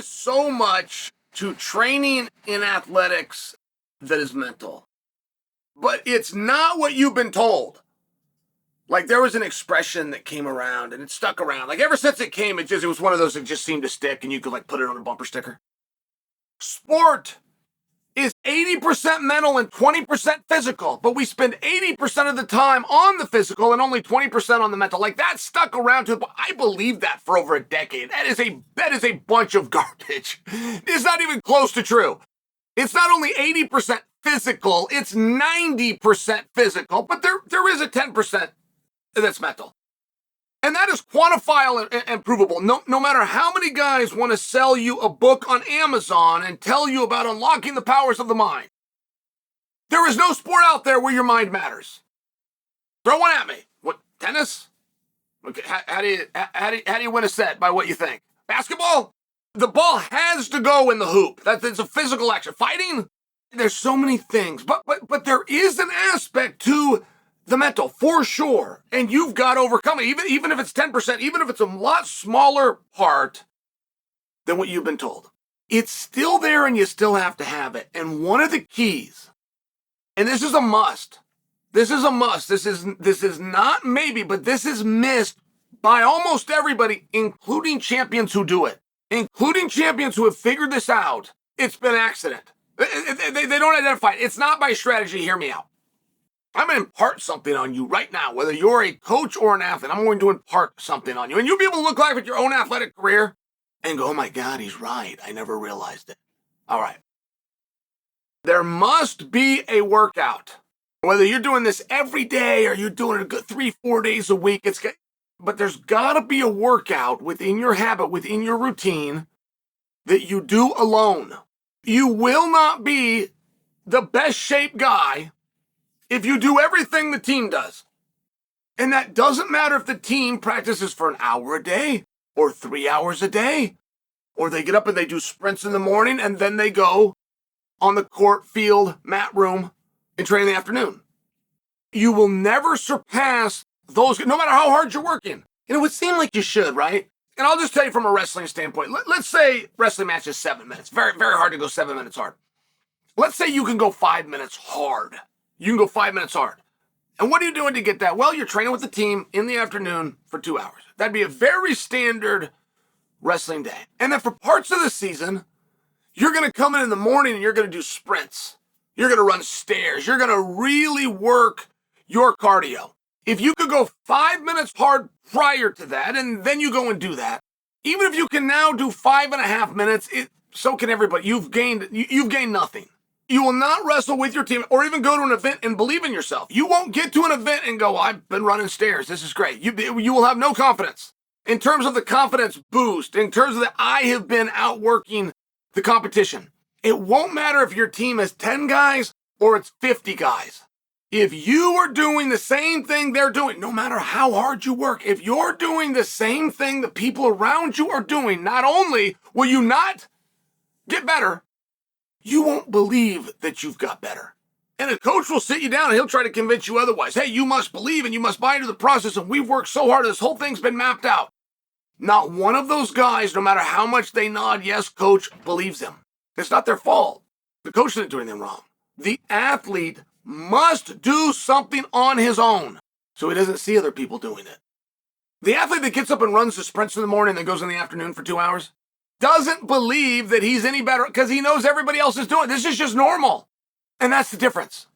is so much to training in athletics that is mental. But it's not what you've been told. Like, there was an expression that came around, and it stuck around. Like, ever since it came, it was one of those that just seemed to stick, and you could, like, put it on a bumper sticker. Sport is 80% mental and 20% physical, but we spend 80% of the time on the physical and only 20% on the mental. Like, that stuck around to, I believed that for over a decade. That is a bunch of garbage. It's not even close to true. It's not only 80% physical, it's 90% physical, but there is a 10% that's mental. And that is quantifiable and provable. No matter how many guys want to sell you a book on Amazon and tell you about unlocking the powers of the mind, there is no sport out there where your mind matters. Throw one at me. What, tennis? Okay, how do you win a set? By what you think? Basketball? The ball has to go in the hoop. It's a physical action. Fighting? There's so many things, but there is an aspect to the mental, for sure. And you've got to overcome it, even if it's 10%, even if it's a lot smaller part than what you've been told. It's still there and you still have to have it. And one of the keys, and this is a must, this is not maybe, but this is missed by almost everybody, including champions who do it, including champions who have figured this out. It's been accident. They don't identify it. It's not by strategy. Hear me out. I'm going to impart something on you right now, whether you're a coach or an athlete. I'm going to impart something on you. And you'll be able to look back at your own athletic career and go, oh my God, he's right. I never realized it. All right. There must be a workout. Whether you're doing this every day or you're doing it a good 3-4 days a week, but there's got to be a workout within your habit, within your routine that you do alone. You will not be the best shaped guy if you do everything the team does. And that doesn't matter if the team practices for an hour a day or 3 hours a day, or they get up and they do sprints in the morning and then they go on the court, field, mat room and train in the afternoon. You will never surpass those, no matter how hard you're working. And it would seem like you should, right? And I'll just tell you from a wrestling standpoint, let's say wrestling match is 7 minutes. Very, very hard to go 7 minutes hard. Let's say you can go 5 minutes hard. You can go 5 minutes hard. And what are you doing to get that? Well, you're training with the team in the afternoon for 2 hours. That'd be a very standard wrestling day. And then for parts of the season, you're going to come in the morning and you're going to do sprints. You're going to run stairs. You're going to really work your cardio. If you could go 5 minutes hard prior to that, and then you go and do that, even if you can now do 5.5 minutes, so can everybody. You've gained nothing. You will not wrestle with your team or even go to an event and believe in yourself. You won't get to an event and go, I've been running stairs. This is great. You will have no confidence. In terms of the confidence boost, in terms of I have been outworking the competition. It won't matter if your team is 10 guys or it's 50 guys. If you are doing the same thing they're doing, no matter how hard you work, if you're doing the same thing the people around you are doing, not only will you not get better, you won't believe that you've got better. And a coach will sit you down and he'll try to convince you otherwise. Hey, you must believe and you must buy into the process, and we've worked so hard, this whole thing's been mapped out. Not one of those guys, no matter how much they nod, yes, coach, believes them. It's not their fault. The coach didn't do anything wrong. The athlete must do something on his own so he doesn't see other people doing it. The athlete that gets up and runs the sprints in the morning and then goes in the afternoon for 2 hours doesn't believe that he's any better because he knows everybody else is doing it. This is just normal. And that's the difference.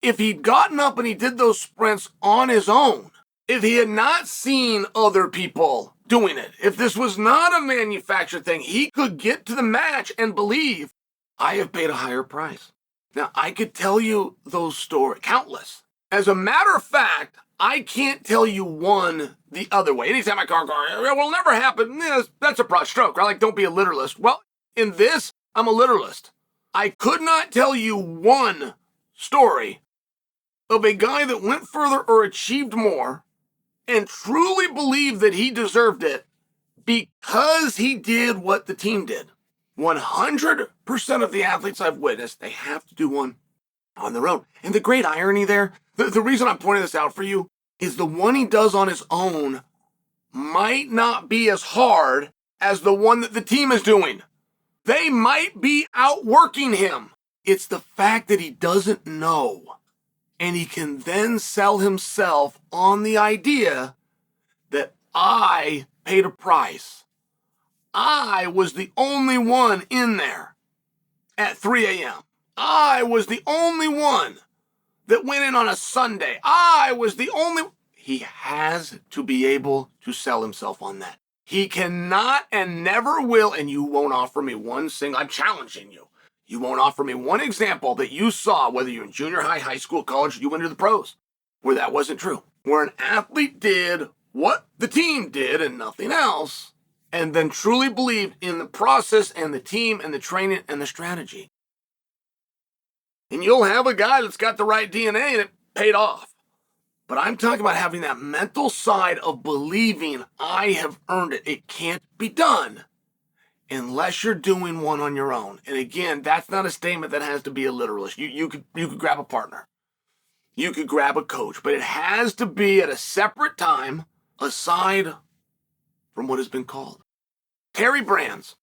If he'd gotten up and he did those sprints on his own, if he had not seen other people doing it, if this was not a manufactured thing, he could get to the match and believe, I have paid a higher price. Now, I could tell you those stories, countless. As a matter of fact, I can't tell you one the other way. Anytime I go, it will never happen. That's a broad stroke, right? Like, don't be a literalist. Well, in this, I'm a literalist. I could not tell you one story of a guy that went further or achieved more and truly believed that he deserved it because he did what the team did. 100% of the athletes I've witnessed, they have to do one on their own. And the great irony there, the reason I'm pointing this out for you, is the one he does on his own might not be as hard as the one that the team is doing. They might be outworking him. It's the fact that he doesn't know. And he can then sell himself on the idea that I paid a price. I was the only one in there at 3 a.m. I was the only one that went in on a Sunday. I was the only... He has to be able to sell himself on that. He cannot and never will, and you won't offer me one single... I'm challenging you. You won't offer me one example that you saw, whether you're in junior high, high school, college, you went to the pros, where that wasn't true. Where an athlete did what the team did and nothing else, and then truly believed in the process and the team and the training and the strategy. And you'll have a guy that's got the right DNA and it paid off. But I'm talking about having that mental side of believing I have earned it. It can't be done unless you're doing one on your own. And again, that's not a statement that has to be a literalist. You could grab a partner. You could grab a coach. But it has to be at a separate time aside from what has been called. Terry Brands.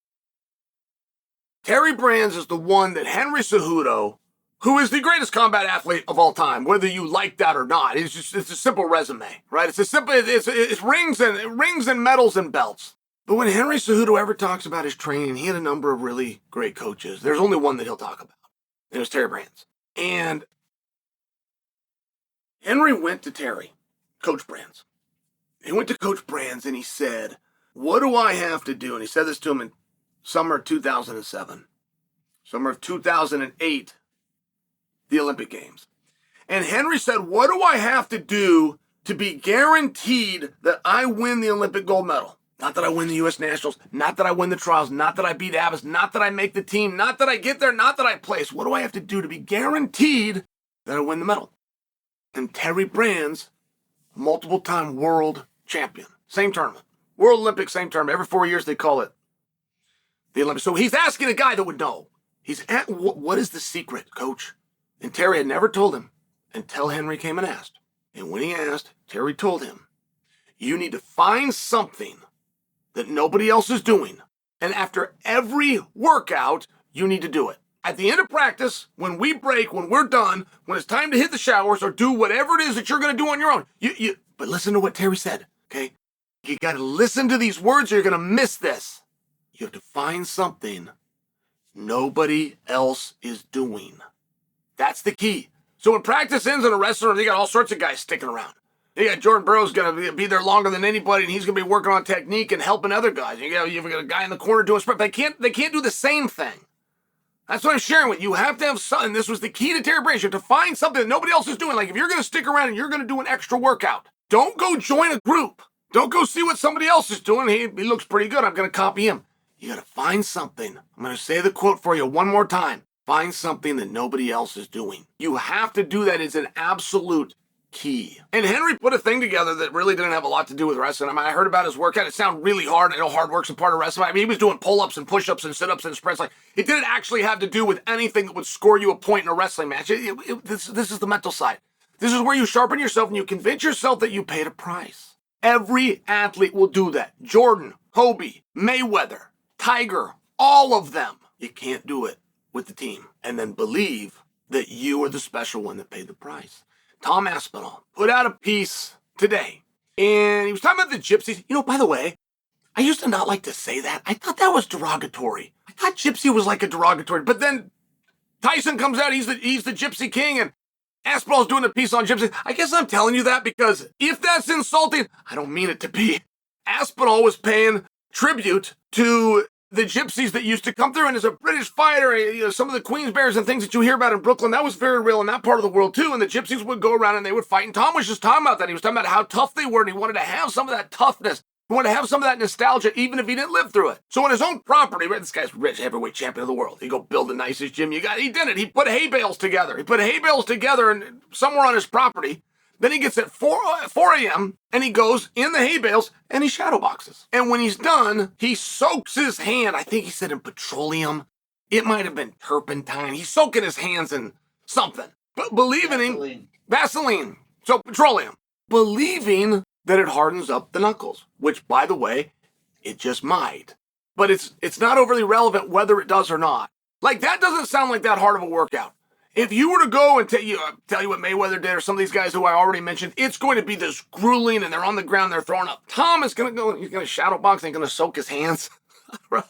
Terry Brands is the one that Henry Cejudo, who is the greatest combat athlete of all time, whether you like that or not. It's a simple resume, right? It's rings and medals and belts. But when Henry Cejudo ever talks about his training, he had a number of really great coaches. There's only one that he'll talk about. And it was Terry Brands. And Henry went to Terry, Coach Brands. He went to Coach Brands and he said, what do I have to do? And he said this to him in summer of 2007. Summer of 2008. The Olympic Games. And Henry said, what do I have to do to be guaranteed that I win the Olympic gold medal? Not that I win the U.S. Nationals, not that I win the trials, not that I beat Abbas, not that I make the team, not that I get there, not that I place. What do I have to do to be guaranteed that I win the medal? And Terry Brands, multiple-time world champion, same tournament. World Olympics, same tournament. Every 4 years they call it the Olympics. So he's asking a guy that would know. What is the secret, coach? And Terry had never told him until Henry came and asked. And when he asked, Terry told him, you need to find something that nobody else is doing. And after every workout, you need to do it. At the end of practice, when we break, when we're done, when it's time to hit the showers or do whatever it is that you're going to do on your own. But listen to what Terry said, okay? You got to listen to these words or you're going to miss this. You have to find something nobody else is doing. That's the key. So when practice ends in a restaurant, you got all sorts of guys sticking around. You got Jordan Burroughs going to be there longer than anybody, and he's going to be working on technique and helping other guys. You've got a guy in the corner doing sprint. They can't do the same thing. That's what I'm sharing with you. You have to have something. This was the key to Terry Brands. You have to find something that nobody else is doing. Like if you're going to stick around and you're going to do an extra workout, don't go join a group. Don't go see what somebody else is doing. He looks pretty good. I'm going to copy him. You got to find something. I'm going to say the quote for you one more time. Find something that nobody else is doing. You have to do that. It's an absolute key. And Henry put a thing together that really didn't have a lot to do with wrestling. I mean, I heard about his workout. It sounded really hard. I know hard work's a part of wrestling. I mean, he was doing pull-ups and push-ups and sit-ups and sprints. Like, it didn't actually have to do with anything that would score you a point in a wrestling match. This is the mental side. This is where you sharpen yourself and you convince yourself that you paid a price. Every athlete will do that. Jordan, Kobe, Mayweather, Tiger, all of them. You can't do it with the team and then believe that you are the special one that paid the price. Tom Aspinall put out a piece today, and he was talking about the gypsies. You know, by the way, I used to not like to say that. I thought that was derogatory. I thought gypsy was like a derogatory, but then Tyson comes out, he's the gypsy king, and Aspinall's doing a piece on gypsies. I guess I'm telling you that because if that's insulting, I don't mean it to be. Aspinall was paying tribute to the gypsies that used to come through, and as a British fighter, some of the Queensberries and things that you hear about in Brooklyn, that was very real in that part of the world too, and the gypsies would go around and they would fight, and Tom was just talking about that. He was talking about how tough they were, and he wanted to have some of that toughness. He wanted to have some of that nostalgia, even if he didn't live through it. So on his own property, right, this guy's rich, heavyweight champion of the world. He go build the nicest gym you got. He did it. He put hay bales together. And somewhere on his property. Then he gets at 4 a.m. and he goes in the hay bales and he shadow boxes. And when he's done, he soaks his hand. I think he said in petroleum. It might have been turpentine. He's soaking his hands in something. But believing in Vaseline. So petroleum. Believing that it hardens up the knuckles, which, by the way, it just might. but it's not overly relevant whether it does or not. Like, that doesn't sound like that hard of a workout. If you were to go and tell you what Mayweather did, or some of these guys who I already mentioned, it's going to be this grueling, and they're on the ground, they're throwing up. Tom is going to go, he's going to shadow box, and he's going to soak his hands. Right?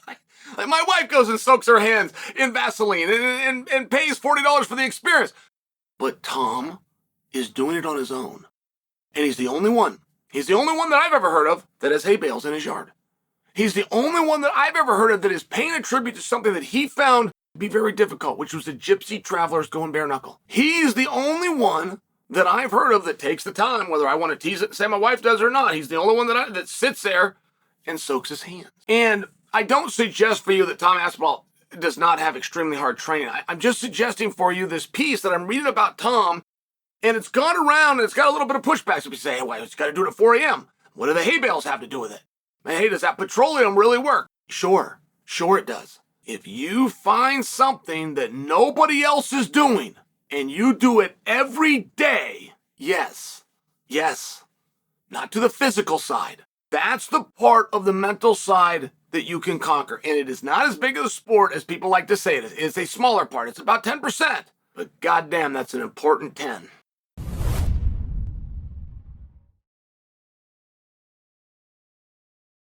Like, my wife goes and soaks her hands in Vaseline and pays $40 for the experience. But Tom is doing it on his own. And he's the only one. He's the only one that I've ever heard of that has hay bales in his yard. He's the only one that I've ever heard of that is paying a tribute to something that he found to be very difficult, which was the gypsy travelers going bare knuckle. He's the only one that I've heard of that takes the time, whether I want to tease it and say my wife does or not. He's the only one that sits there and soaks his hands. And I don't suggest for you that Tom Aspinall does not have extremely hard training. I'm just suggesting for you this piece that I'm reading about Tom, and it's gone around and it's got a little bit of pushback. So we say, hey, well, it's got to do it at 4 a.m. What do the hay bales have to do with it? Hey, does that petroleum really work? Sure it does. If you find something that nobody else is doing and you do it every day, yes, not to the physical side. That's the part of the mental side that you can conquer. And it is not as big of a sport as people like to say it is. It's a smaller part. It's about 10%. But goddamn, that's an important 10.